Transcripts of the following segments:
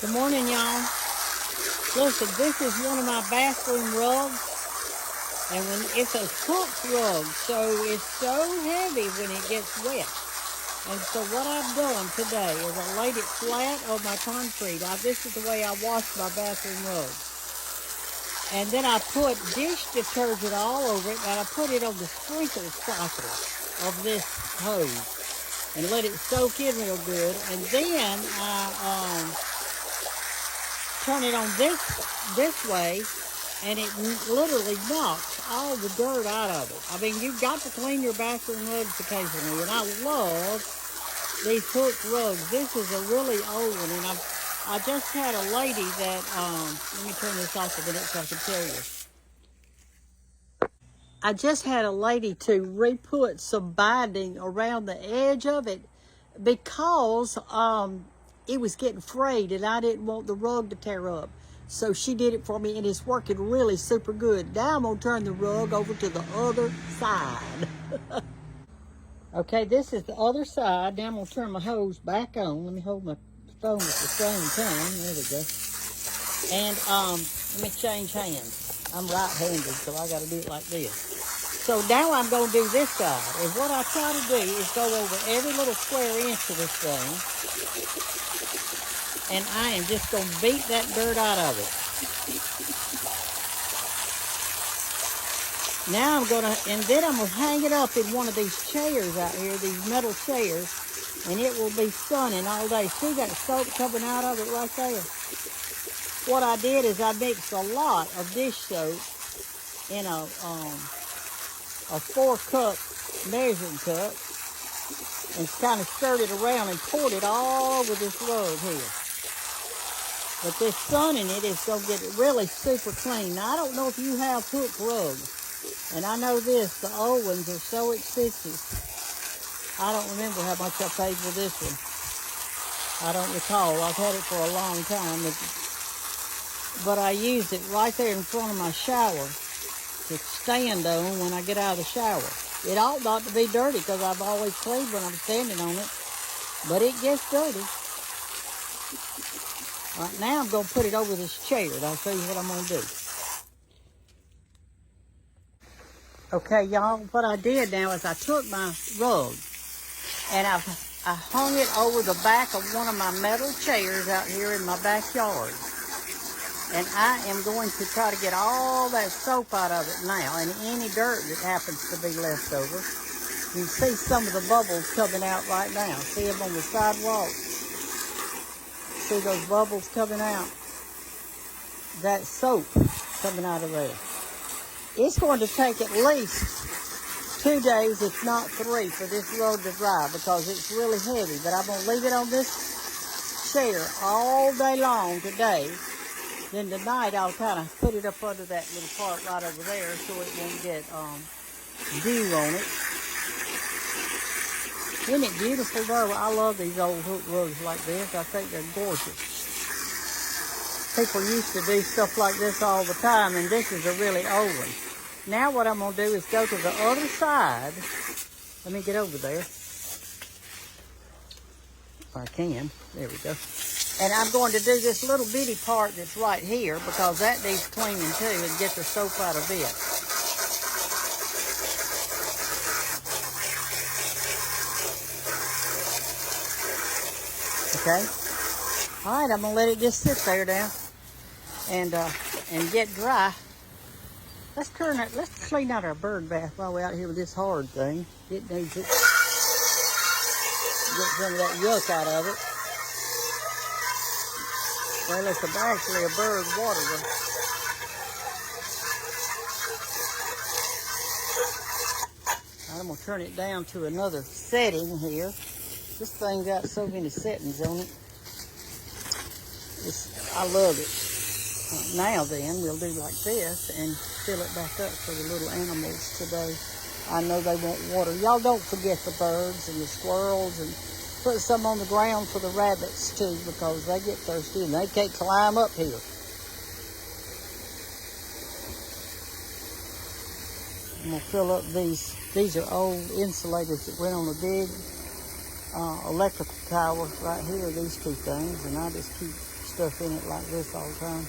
Good morning, y'all. Listen, this is one of my bathroom rugs, and when it's a hook rug, so it's so heavy when it gets wet. And so what I've done today is I laid it flat on my concrete. This is the way I wash my bathroom rug. And then I put dish detergent all over it, and I put it on the sprinkle cycle of this hose and let it soak in real good. And then I turn it on this way, and it literally knocks all the dirt out of it. I mean, you've got to clean your bathroom rugs occasionally, and I love these hook rugs. This is a really old one, and I just had a lady that, let me turn this off a minute so I can tell you. I just had a lady to re-put some binding around the edge of it because it was getting frayed and I didn't want the rug to tear up. So she did it for me, and it's working really super good. Now I'm going to turn the rug over to the other side. Okay, this is the other side. Now I'm going to turn my hose back on. Let me hold my phone at the same time. There we go. And let me change hands. I'm right-handed, so I got to do it like this. So now I'm going to do this side. And what I try to do is go over every little square inch of this thing. And I am just going to beat that dirt out of it. Now I'm going to, and then I'm going to hang it up in one of these chairs out here, these metal chairs, and it will be sunning all day. See that soap coming out of it right there? What I did is I mixed a lot of dish soap in a 4-cup measuring cup and kind of stirred it around and poured it all over this rug here. But this sun in it is going to get it really super clean. Now, I don't know if you have hook rugs. And I know this, the old ones are so expensive. I don't remember how much I paid for this one. I don't recall. I've had it for a long time. But I used it right there in front of my shower to stand on when I get out of the shower. It ought not to be dirty because I've always cleaned when I'm standing on it. But it gets dirty. Right now I'm going to put it over this chair, and I'll show you what I'm going to do. Okay, y'all, what I did now is I took my rug and I hung it over the back of one of my metal chairs out here in my backyard. And I am going to try to get all that soap out of it now, and any dirt that happens to be left over. You can see some of the bubbles coming out right now. See them on the sidewalk? See those bubbles coming out? That soap coming out of there. It's going to take at least 2 days, if not 3, for this rug to dry because it's really heavy. But I'm going to leave it on this chair all day long today. Then tonight I'll kind of put it up under that little part right over there so it won't get dew on it. Isn't it beautiful though? I love these old hook rugs like this. I think they're gorgeous. People used to do stuff like this all the time, and this is a really old one. Now what I'm going to do is go to the other side. Let me get over there. If I can. There we go. And I'm going to do this little bitty part that's right here because that needs cleaning too, and get the soap out of it. Okay. All right, I'm going to let it just sit there now and get dry. Let's clean out our bird bath while we're out here with this hard thing. It needs it. Get some of that yuck out of it. Well, it's actually a bird water. I'm going to turn it down to another setting here. This thing got so many settings on it. I love it. Now then, we'll do like this and fill it back up for the little animals today. I know they want water. Y'all don't forget the birds and the squirrels, and put some on the ground for the rabbits too because they get thirsty and they can't climb up here. I'm going to fill up these. These are old insulators that went on a big electrical towers right here, these two things, and I just keep stuff in it like this all the time.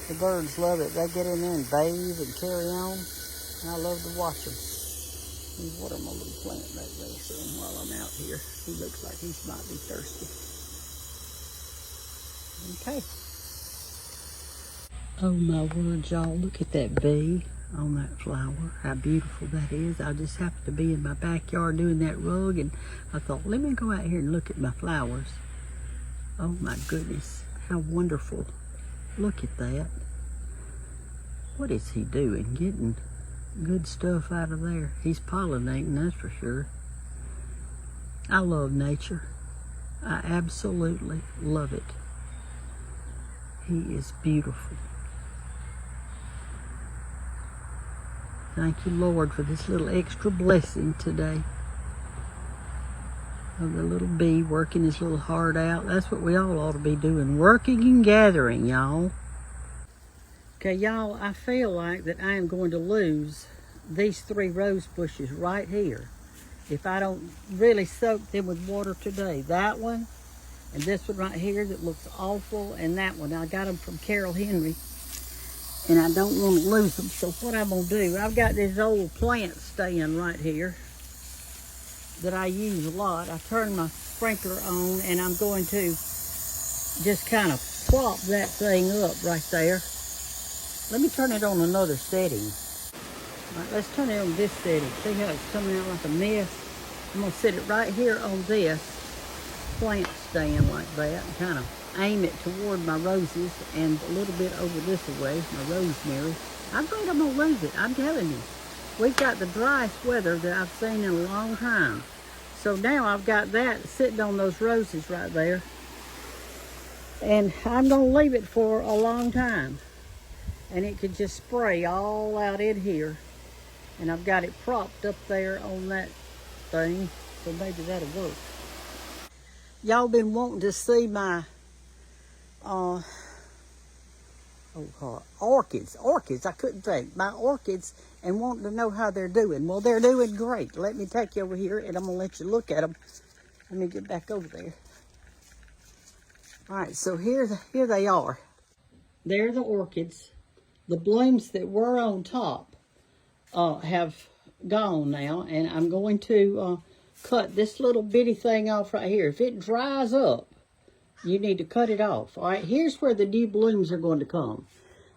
The birds love it. They get in there and bathe and carry on, and I love to watch them. Let me water my little plant back there some while I'm out here. He looks like he might be thirsty. Okay. Oh my word, y'all, look at that bee on that flower. How beautiful that is. I just happened to be in my backyard doing that rug, and I thought, let me go out here and look at my flowers. Oh my goodness, how wonderful. Look at that. What is he doing? Getting good stuff out of there. He's pollinating, that's for sure. I love nature. I absolutely love it. He is beautiful. Thank you, Lord, for this little extra blessing today. Of the little bee working his little heart out. That's what we all ought to be doing. Working and gathering, y'all. Okay, y'all, I feel like that I am going to lose these 3 rose bushes right here if I don't really soak them with water today. That one, and this one right here that looks awful, and that one. I got them from Carol Henry, and I don't want to lose them. So what I'm going to do, I've got this old plant stand right here that I use a lot. I turn my sprinkler on, and I'm going to just kind of plop that thing up right there. Let me turn it on another setting. All right, let's turn it on this setting. See how it's coming out like a mess? I'm going to set it right here on this plant stand like that, and kind of aim it toward my roses and a little bit over this way, my rosemary. I think I'm going to lose it. I'm telling you. We've got the driest weather that I've seen in a long time. So now I've got that sitting on those roses right there. And I'm going to leave it for a long time. And it could just spray all out in here. And I've got it propped up there on that thing. So maybe that'll work. Y'all been wanting to see my orchids. I couldn't think. My orchids, and wanting to know how they're doing. Well, they're doing great. Let me take you over here, and I'm going to let you look at them. Let me get back over there. All right, so here they are. They're the orchids. The blooms that were on top have gone now, and I'm going to cut this little bitty thing off right here. If it dries up, you need to cut it off. All right, here's where the new blooms are going to come.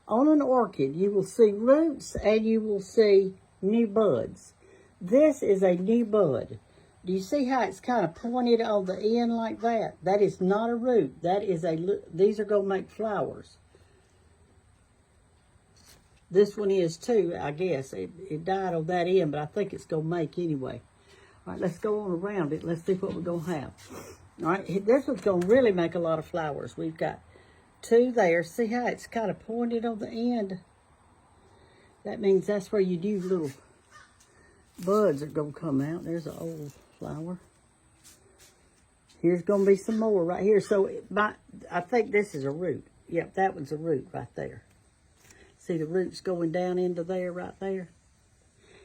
On an orchid, you will see roots and you will see new buds. This is a new bud. Do you see how it's kind of pointed on the end like that? That is not a root. That is these are going to make flowers. This one is too, I guess. It died on that end, but I think it's going to make anyway. All right, let's go on around it. Let's see what we're going to have. All right, this one's going to really make a lot of flowers. We've got 2 there. See how it's kind of pointed on the end? That means that's where you do little buds are going to come out. There's an old flower. Here's going to be some more right here. So I think this is a root. Yep, that one's a root right there. See the roots going down into there right there?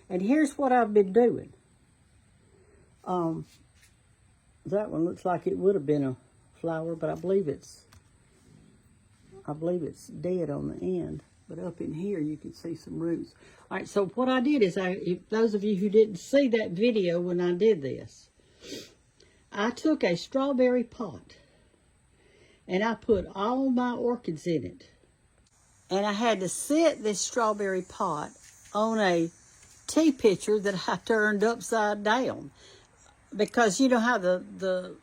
And here's what I've been doing. That one looks like it would have been a flower, but I believe it's dead on the end. But up in here, you can see some roots. All right, so what I did is, if those of you who didn't see that video when I did this, I took a strawberry pot and I put all my orchids in it. And I had to set this strawberry pot on a tea pitcher that I turned upside down. Because you know how the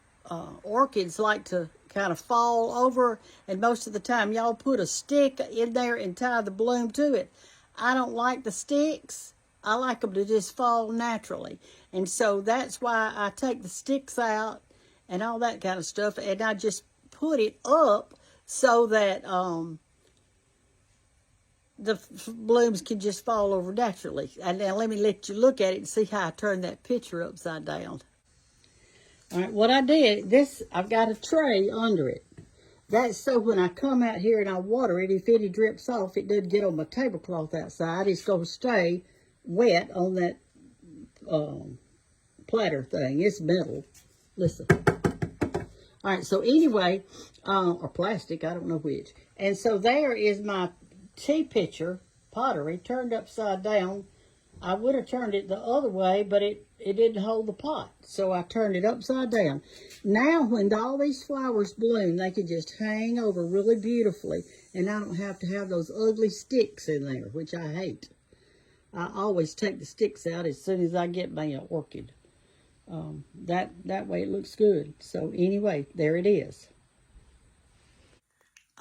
orchids like to kind of fall over, and most of the time y'all put a stick in there and tie the bloom to it. I don't like the sticks. I like them to just fall naturally. And so that's why I take the sticks out and all that kind of stuff, and I just put it up so that the blooms can just fall over naturally. And now let me let you look at it and see how I turned that picture upside down. All right, what I did, I've got a tray under it. That's so when I come out here and I water it, if any drips off, it doesn't get on my tablecloth outside. It's going to stay wet on that platter thing. It's metal. Listen. All right, so anyway, or plastic, I don't know which. And so there is my tea pitcher, pottery, turned upside down. I would have turned it the other way, but it didn't hold the pot. So I turned it upside down. Now, when all these flowers bloom, they can just hang over really beautifully. And I don't have to have those ugly sticks in there, which I hate. I always take the sticks out as soon as I get my orchid. That way it looks good. So anyway, there it is.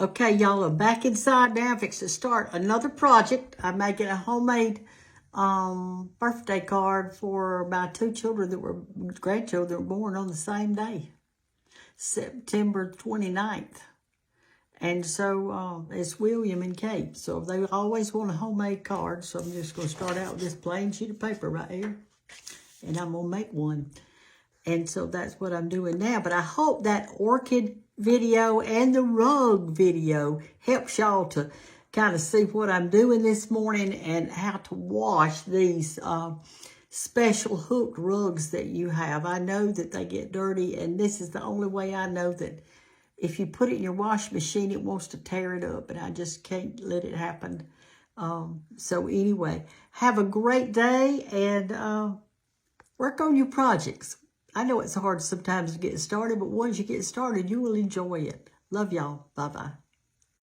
Okay, y'all, I'm back inside now. I'm fixing to start another project. I'm making a homemade birthday card for my two children that were grandchildren that were born on the same day, September 29th. And so it's William and Kate. So they always want a homemade card. So I'm just going to start out with this plain sheet of paper right here. And I'm going to make one. And so that's what I'm doing now. But I hope that orchid video and the rug video helps y'all to kind of see what I'm doing this morning and how to wash these special hooked rugs that you have. I know that they get dirty, and this is the only way I know that if you put it in your washing machine, it wants to tear it up, and I just can't let it happen. So anyway, have a great day, and work on your projects. I know it's hard sometimes to get started, but once you get started, you will enjoy it. Love y'all. Bye-bye.